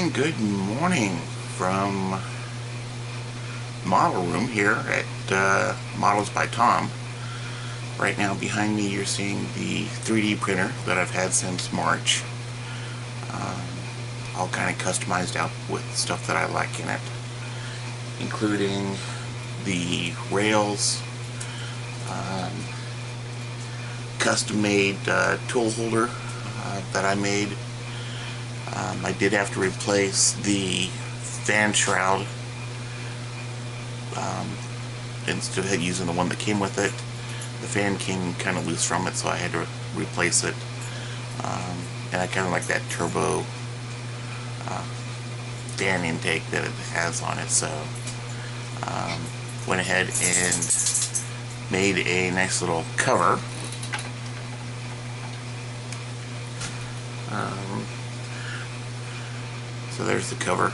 and good morning from Model Room here at Models by Tom. Right now behind me you're seeing the 3D printer that I've had since March. All kind of customized out with stuff that I like in it, including the rails, custom made tool holder that I made. I did have to replace the fan shroud instead of using the one that came with it. The fan came kind of loose from it, so I had to replace it. And I kind of like that turbo fan intake that it has on it, so went ahead and made a nice little cover. So there's the cover,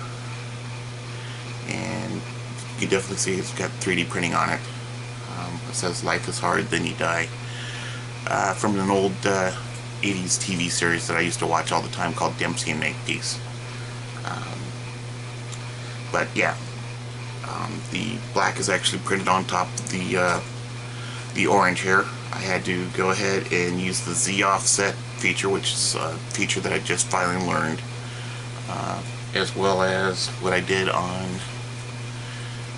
and you can definitely see it's got 3D printing on it. It says "Life is hard, then you die," from an old 80s TV series that I used to watch all the time called Dempsey and Makepeace. But yeah, the black is actually printed on top of the orange here. I had to go ahead and use the Z offset feature, which is a feature that I just finally learned, as well as what I did on,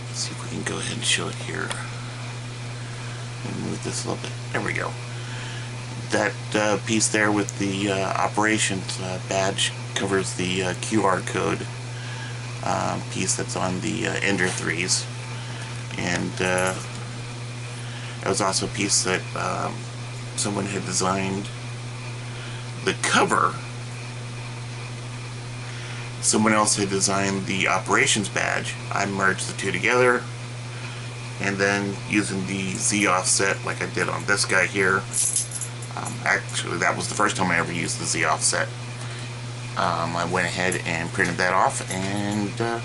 let's see if we can go ahead and show it here. Move this a little bit. There we go. That piece there with the operations badge covers the QR code piece that's on the Ender 3s, and there was also a piece that someone had designed the cover. Someone else had designed the operations badge. I merged the two together, and then using the Z offset like I did on this guy here, actually that was the first time I ever used the Z offset. I went ahead and printed that off, and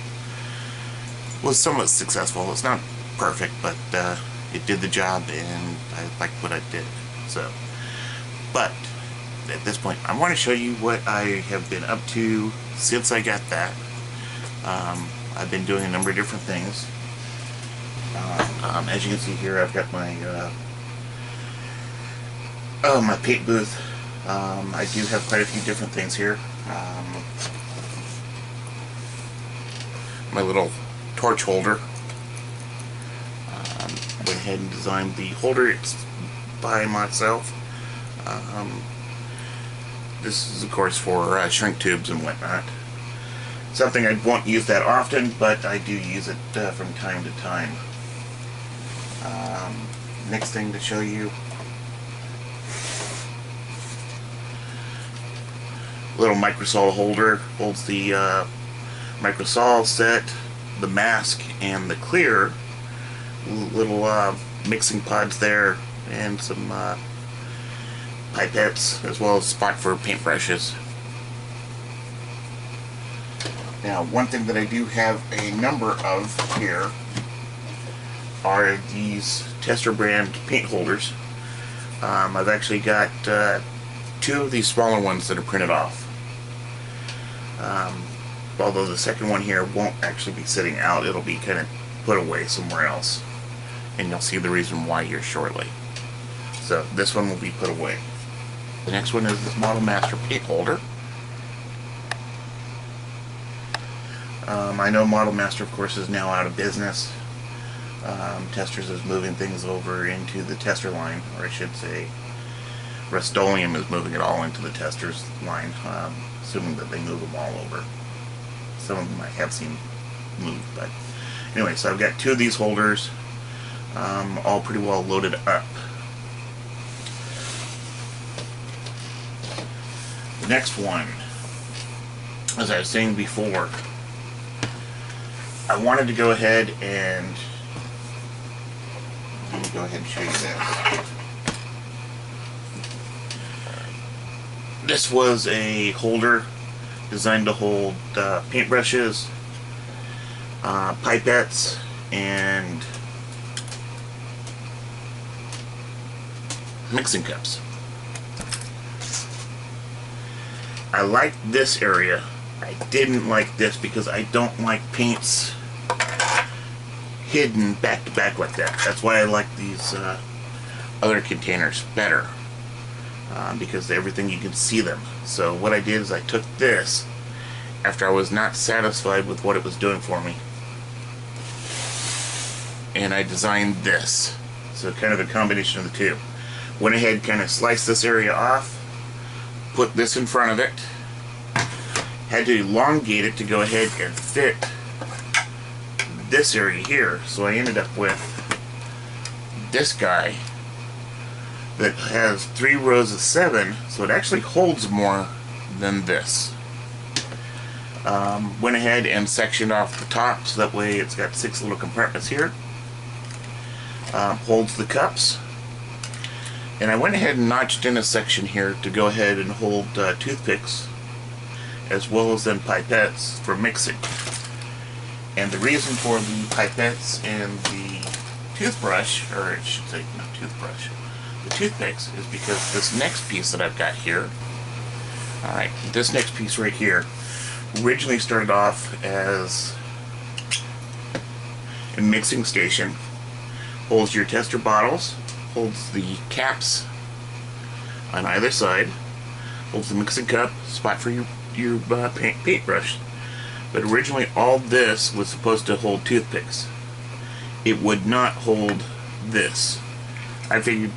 was somewhat successful. It's not perfect, but it did the job, and I liked what I did. So, but at this point I want to show you what I have been up to since I got that. I've been doing a number of different things. As you can see here, I've got my my paint booth. I do have quite a few different things here. My little torch holder. Went ahead and designed the holder. It's by myself. This is of course for shrink tubes and whatnot. Something I won't use that often, but I do use it from time to time. Next thing to show you, little microsol holder, holds the microsol set, the mask, and the clear. Little mixing pods there, and some pipettes, as well as a spot for paintbrushes. Now, one thing that I do have a number of here are these Tester brand paint holders. I've actually got two of these smaller ones that are printed off. Although the second one here won't actually be sitting out, it'll be kind of put away somewhere else. And you'll see the reason why here shortly. So this one will be put away. The next one is this Model Master paint holder. I know Model Master, of course, is now out of business. Testors is moving things over into the Tester line, or I should say Rust-Oleum is moving it all into the Testors line, assuming that they move them all over. Some of them I have seen moved, but anyway, so I've got two of these holders, all pretty well loaded up. The next one, as I was saying before, I wanted to go ahead and let me go ahead and show you this. This was a holder designed to hold paintbrushes, pipettes, and mixing cups. I like this area I didn't like this because I don't like paints hidden back to back like that. That's why I like these other containers better, because everything you can see them. So what I did is I took this after I was not satisfied with what it was doing for me, and I designed this. So kind of a combination of the two. Went ahead, kind of sliced this area off, put this in front of it, had to elongate it to go ahead and fit this area here. So I ended up with this guy that has 3 rows of 7, so it actually holds more than this. Went ahead and sectioned off the top so that way it's got 6 little compartments here. Holds the cups. And I went ahead and notched in a section here to go ahead and hold toothpicks, as well as then pipettes for mixing. And the reason for the pipettes and the toothbrush, or I should say not toothbrush, the toothpicks, is because this next piece that I've got here, alright, this next piece right here, originally started off as a mixing station. Holds your tester bottles, holds the caps on either side, holds the mixing cup, spot for your paintbrush. But originally all this was supposed to hold toothpicks. It would not hold this. I figured,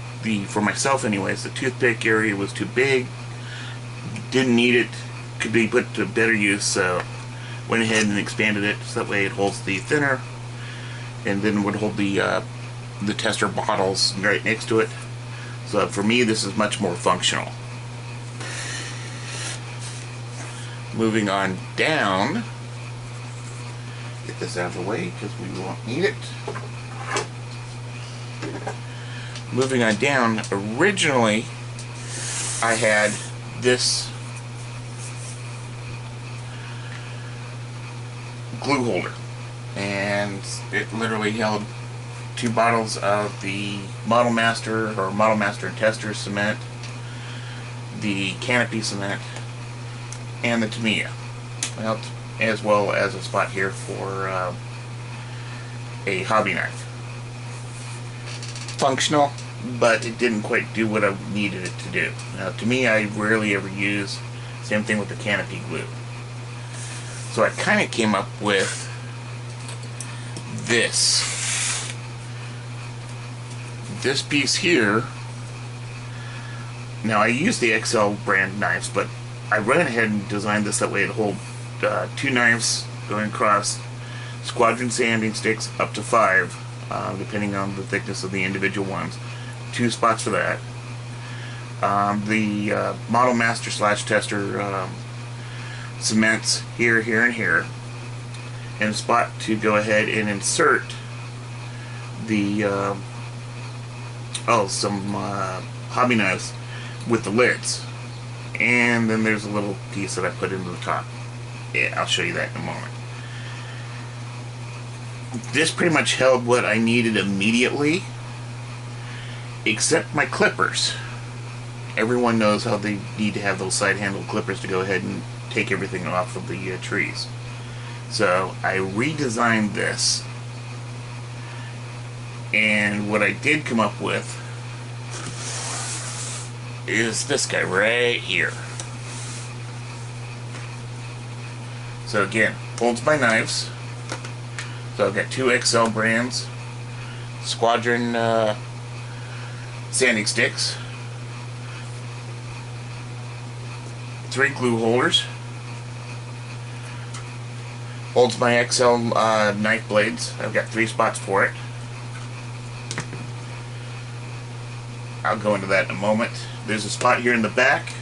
for myself anyways, the toothpick area was too big, didn't need it, could be put to better use, so went ahead and expanded it so that way it holds the thinner, and then would hold the tester bottles right next to it. So for me, this is much more functional. Moving on down, get this out of the way because we won't need it. Moving on down, originally I had this glue holder, and it literally held 2 bottles of the Model Master or Model Master and Tester cement, the Canopy cement, and the Tamiya, as well as a spot here for a hobby knife. Functional, but it didn't quite do what I needed it to do. Now, to me, I rarely ever use. Same thing with the Canopy glue. So I kind of came up with this. This piece here. Now I use the XL brand knives, but I went ahead and designed this that way it'd hold 2 knives going across, squadron sanding sticks up to 5, depending on the thickness of the individual ones. 2 spots for that. The Model Master / Tester cements here, here, and here, and a spot to go ahead and insert the some hobby knives with the lids. And then there's a little piece that I put into the top. Yeah, I'll show you that in a moment. This pretty much held what I needed immediately, except my clippers. Everyone knows how they need to have those side handle clippers to go ahead and take everything off of the trees. So I redesigned this, and what I did come up with is this guy right here. So again, holds my knives. So I've got 2 XL brands, Squadron sanding sticks, 3 glue holders, holds my XL knife blades. I've got 3 spots for it. I'll go into that in a moment. There's a spot here in the back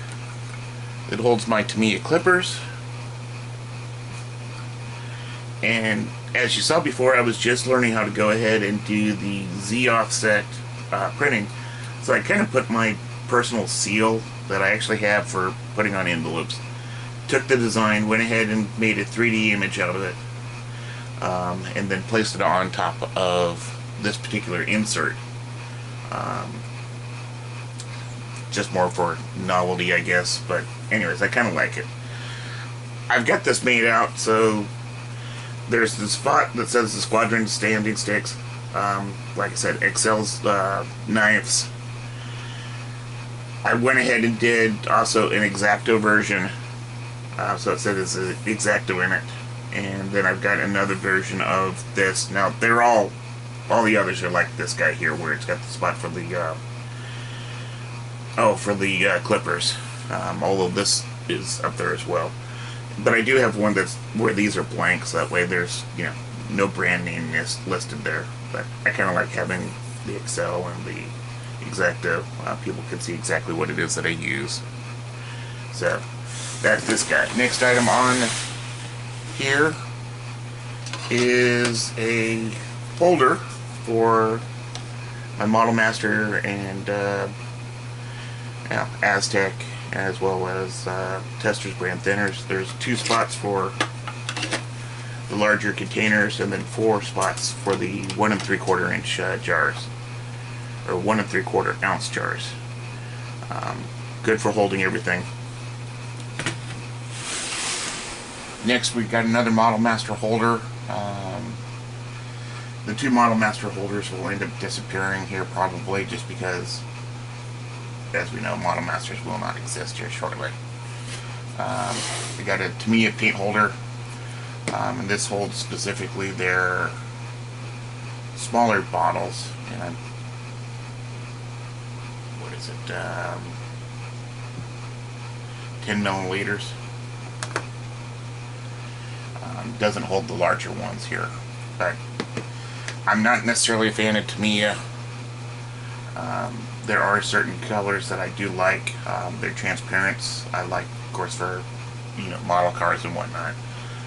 that holds my Tamiya clippers. And as you saw before, I was just learning how to go ahead and do the Z offset printing. So I kind of put my personal seal that I actually have for putting on envelopes. Took the design, went ahead and made a 3D image out of it, and then placed it on top of this particular insert. Just more for novelty, I guess, but anyways, I kind of like it. I've got this made out, so there's the spot that says the Squadron standing sticks. Like I said, Excel's knives. I went ahead and did also an X-Acto version, so it said it's an X-Acto in it. And then I've got another version of this. Now they're all the others are like this guy here, where it's got the spot for the clippers. Although this is up there as well. But I do have one that's where these are blank, so that way there's, you know, no brand name listed there. But I kind of like having the Excel and the X-Acto. People can see exactly what it is that I use. So that's this guy. Next item on here is a holder for my Model Master and Aztec, as well as Testors brand thinners. There's 2 spots for the larger containers, and then 4 spots for the 1 3/4 inch jars, or 1 3/4 ounce jars. Good for holding everything. Next, we've got another Model Master holder. The 2 Model Master holders will end up disappearing here probably, just because, as we know, Model Masters will not exist here shortly. We got a Tamiya paint holder, and this holds specifically their smaller bottles. And what is it? 10 milliliters. Doesn't hold the larger ones here, but I'm not necessarily a fan of Tamiya. There are certain colors that I do like. Their transparents I like, of course, for, you know, model cars and whatnot,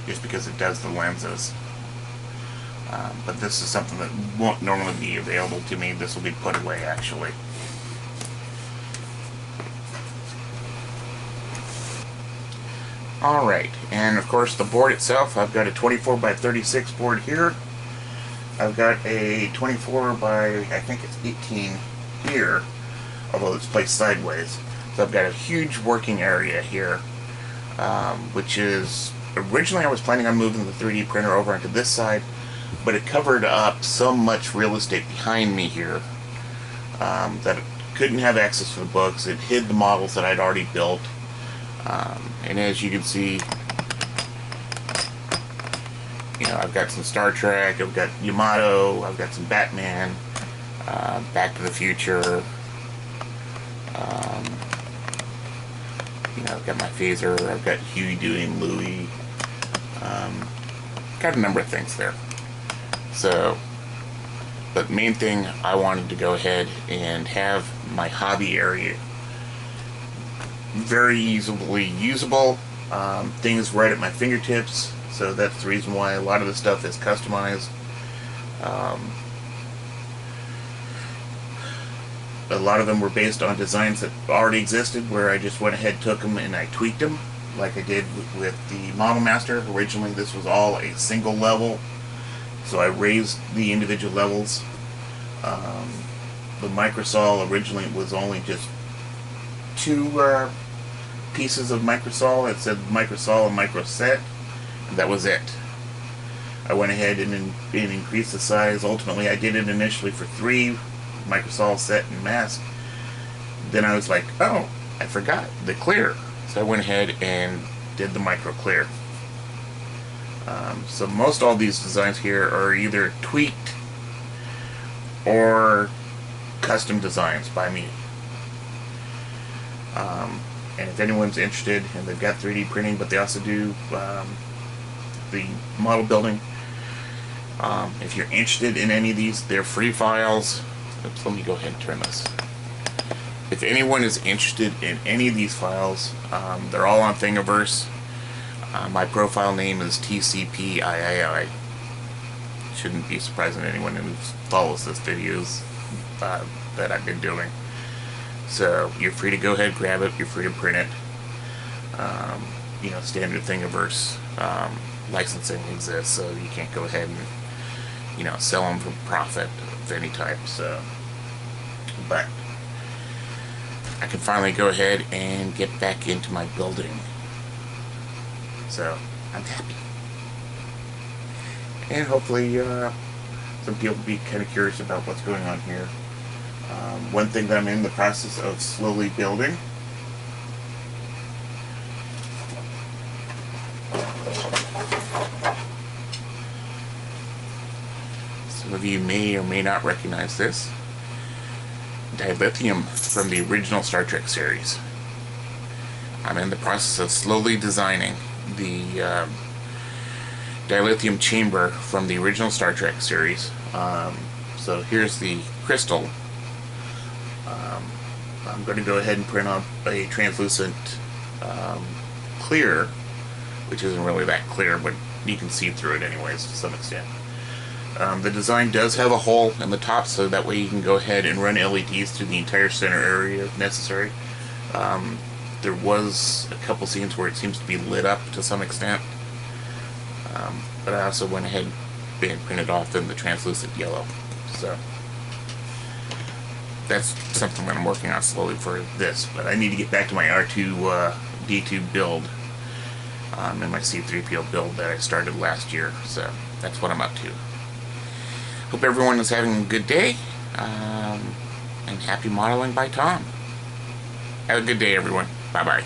just because it does the lenses. But this is something that won't normally be available to me. This will be put away, actually. Alright, and of course the board itself, I've got a 24 by 36 board here. I've got a 24 by, I think it's 18 here, although it's placed sideways. So I've got a huge working area here, which is, originally I was planning on moving the 3D printer over onto this side, but it covered up so much real estate behind me here that it couldn't have access to the books. It hid the models that I'd already built. And as you can see, you know, I've got some Star Trek, I've got Yamato, I've got some Batman, Back to the Future, you know, I've got my phaser, I've got Huey, Dewey, and Louie, got a number of things there. So, but the main thing, I wanted to go ahead and have my hobby area very easily usable, things right at my fingertips, so that's the reason why a lot of the stuff is customized. A lot of them were based on designs that already existed, where I just went ahead, took them, and I tweaked them, like I did with the Model Master. Originally this was all a single level, so I raised the individual levels. The Microsol originally was only just 2 pieces of Microsol. It said Microsol and Microset, and that was it. I went ahead and increased the size. Ultimately, I did it initially for 3, Microsol, set, and mask. Then I was like, oh, I forgot the clear. So I went ahead and did the micro clear. So most all these designs here are either tweaked or custom designs by me. And if anyone's interested, and they've got 3D printing, but they also do the model building, if you're interested in any of these, they're free files. Oops, let me go ahead and turn this. If anyone is interested in any of these files, they're all on Thingiverse. My profile name is TCPIII. Shouldn't be surprising to anyone who follows this videos that I've been doing. So you're free to go ahead, grab it. You're free to print it. You know, standard Thingiverse licensing exists, so you can't go ahead and, you know, sell them for profit of any type. So, but I can finally go ahead and get back into my building. So I'm happy. And hopefully some people will be kind of curious about what's going on here. One thing that I'm in the process of slowly building some of you may or may not recognize this. Dilithium from the original Star Trek series. I'm in the process of slowly designing the dilithium chamber from the original Star Trek series. So here's the crystal. I'm going to go ahead and print up a translucent clear, which isn't really that clear, but you can see through it anyways to some extent. The design does have a hole in the top, so that way you can go ahead and run LEDs through the entire center area if necessary. There was a couple scenes where it seems to be lit up to some extent, but I also went ahead and printed off in the translucent yellow. So that's something that I'm working on slowly for this, but I need to get back to my R2-D2 build and my C-3PO build that I started last year, so that's what I'm up to. Hope everyone is having a good day, and happy modeling by Tom. Have a good day, everyone. Bye-bye.